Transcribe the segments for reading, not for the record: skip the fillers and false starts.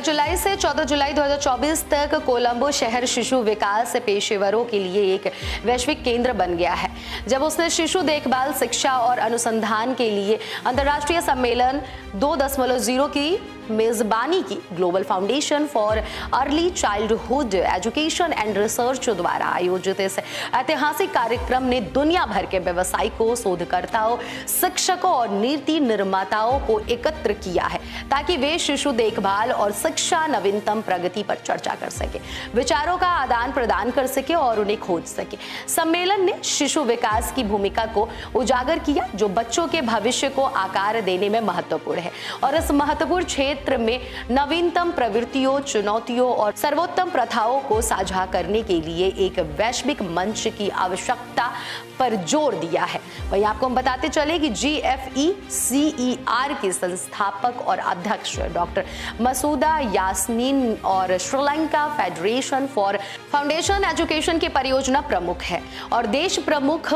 जुलाई से 14 जुलाई 2024 तक कोलंबो शहर शिशु विकास पेशेवरों के लिए एक वैश्विक केंद्र बन गया है, जब उसने शिशु देखभाल, शिक्षा और अनुसंधान के लिए अंतर्राष्ट्रीय सम्मेलन 2.0 की मेजबानी की। Global foundation for early childhood education and research द्वारा आयोजित इस ऐतिहासिक कार्यक्रम ने दुनिया भर के व्यवसायिकों, शोधकर्ताओं, शिक्षकों और नीति निर्माताओं को एकत्र किया है, ताकि वे शिशु देखभाल और शिक्षा नवीनतम प्रगति पर चर्चा कर सके, विचारों का आदान प्रदान कर सके और उन्हें खोज सके। सम्मेलन ने शिशु विकास की भूमिका को उजागर किया, जो बच्चों के भविष्य को आकार देने में महत्वपूर्ण है, और इस महत्वपूर्ण क्षेत्र में नवीनतम प्रवृत्तियों, चुनौतियों और सर्वोत्तम प्रथाओं को साझा करने के लिए एक वैश्विक मंच की आवश्यकता पर जोर दिया है। वहीं आपको हम बताते चले कि GFECER के संस्थापक और अध्यक्ष डॉक्टर मसूदा यास्मीन और Sri Lanka federation for foundation education के परियोजना प्रमुख है, और देश प्रमुख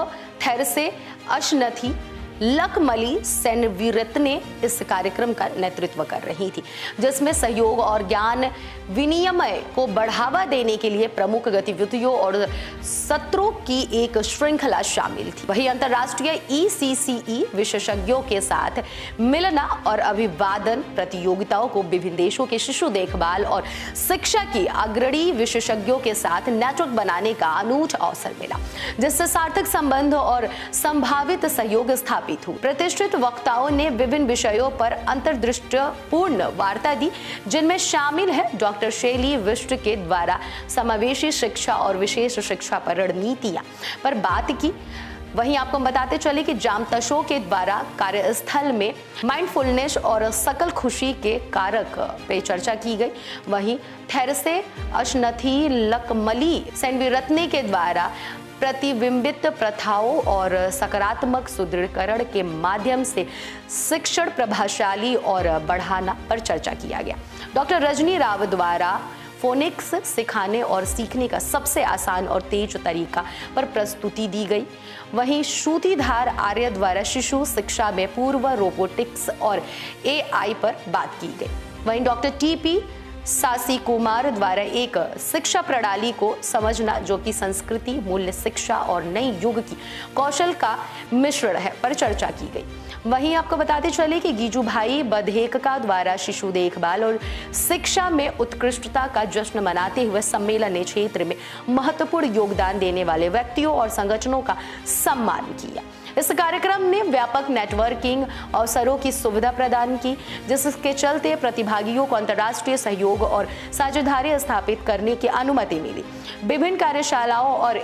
थेरेसे अशनथी लकमली सेनवीरत्ने इस कार्यक्रम का नेतृत्व कर रही थी, जिसमें सहयोग और ज्ञान विनिमय को बढ़ावा देने के लिए प्रमुख गतिविधियों और सत्रों की एक श्रृंखला शामिल थी। वहीं अंतर्राष्ट्रीय ECCE विशेषज्ञों के साथ मिलना और अभिवादन प्रतियोगिताओं को विभिन्न देशों के शिशु देखभाल और शिक्षा की अग्रणी विशेषज्ञों के साथ नेटवर्क बनाने का अनूठा अवसर मिला, जिससे सार्थक संबंध और संभावित सहयोग स्थापित हुआ। प्रतिष्ठित वक्ताओं ने विभिन्न विषयों पर अंतर्दृष्टिपूर्ण वार्ता दी, जिनमें शामिल है डॉक्टर शैली विष्ट के द्वारा समावेशी शिक्षा और विशेष शिक्षा पर रणनीतियां पर बात की। वहीं आपको हम बताते चले कि जामतशो के द्वारा कार्यस्थल में माइंडफुलनेस और सकल खुशी के कारक पे चर्चा की गई। वहीं थेरेसे अशनथी लकमली सेनवीरत्ने के द्वारा प्रतिबिंबित प्रथाओं और सकारात्मक सुदृढ़ीकरण के माध्यम से शिक्षण प्रभावशाली और बढ़ाना पर चर्चा किया गया। डॉक्टर रजनी राव द्वारा फोनिक्स सिखाने और सीखने का सबसे आसान और तेज तरीका पर प्रस्तुति दी गई। वहीं श्रुतिधार आर्य द्वारा शिशु शिक्षा में पूर्व रोबोटिक्स और AI पर बात की गई। वहीं डॉक्टर TP सासी कुमार द्वारा एक शिक्षा प्रणाली को समझना, जो कि संस्कृति, मूल्य, शिक्षा और नई युग की कौशल का मिश्रण है, पर चर्चा की गई। वहीं आपको बताते चले कि गीजूभाई बधेकका द्वारा शिशु देखभाल और शिक्षा में उत्कृष्टता का जश्न मनाते हुए सम्मेलन ने क्षेत्र में महत्वपूर्ण योगदान देने वाले व्यक्तियों और संगठनों का सम्मान किया। इस कार्यक्रम ने व्यापक नेटवर्किंग अवसरों की सुविधा प्रदान की, जिसके चलते प्रतिभागियों को अंतर्राष्ट्रीय सहयोग और साझेदारी स्थापित करने की अनुमति मिली। विभिन्न कार्यशालाओं और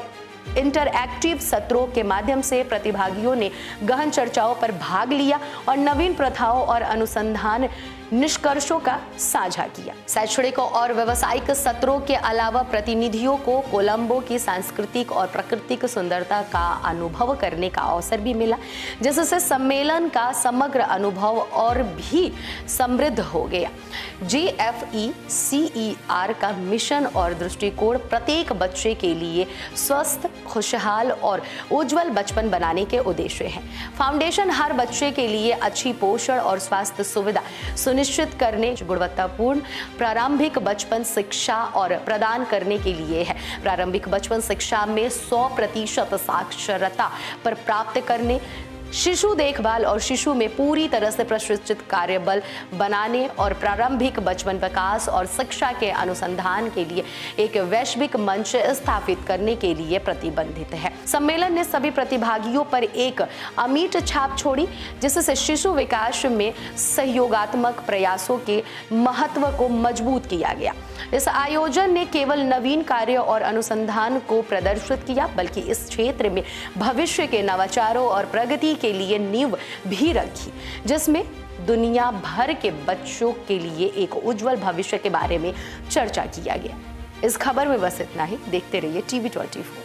इंटरएक्टिव सत्रों के माध्यम से प्रतिभागियों ने गहन चर्चाओं पर भाग लिया और नवीन प्रथाओं और अनुसंधान निष्कर्षों का साझा किया। शैक्षणिक और व्यावसायिक सत्रों के अलावा प्रतिनिधियों को कोलंबो की सांस्कृतिक और प्राकृतिक सुंदरता का अनुभव करने का अवसर भी मिला, जिससे सम्मेलन का समग्र अनुभव और भी समृद्ध हो गया। GFECER का मिशन और दृष्टिकोण प्रत्येक बच्चे के लिए स्वस्थ, खुशहाल और उज्जवल बचपन बनाने के उद्देश्य है। फाउंडेशन हर बच्चे के लिए अच्छी पोषण और स्वास्थ्य सुविधा सुनिश्चित करने, गुणवत्तापूर्ण प्रारंभिक बचपन शिक्षा और प्रदान करने के लिए है। प्रारंभिक बचपन शिक्षा में 100% साक्षरता पर प्राप्त करने, शिशु देखभाल और शिशु में पूरी तरह से प्रशिक्षित कार्यबल बनाने और प्रारंभिक बचपन विकास और शिक्षा के अनुसंधान के लिए एक वैश्विक मंच स्थापित करने के लिए प्रतिबंधित है। सम्मेलन ने सभी प्रतिभागियों पर एक अमिट छाप छोड़ी, जिससे शिशु विकास में सहयोगात्मक प्रयासों के महत्व को मजबूत किया गया। इस आयोजन ने केवल नवीन कार्य और अनुसंधान को प्रदर्शित किया, बल्कि इस क्षेत्र में भविष्य के नवाचारों और प्रगति के लिए नींव भी रखी, जिसमें दुनिया भर के बच्चों के लिए एक उज्जवल भविष्य के बारे में चर्चा किया गया। इस खबर में बस इतना ही। देखते रहिए TV24।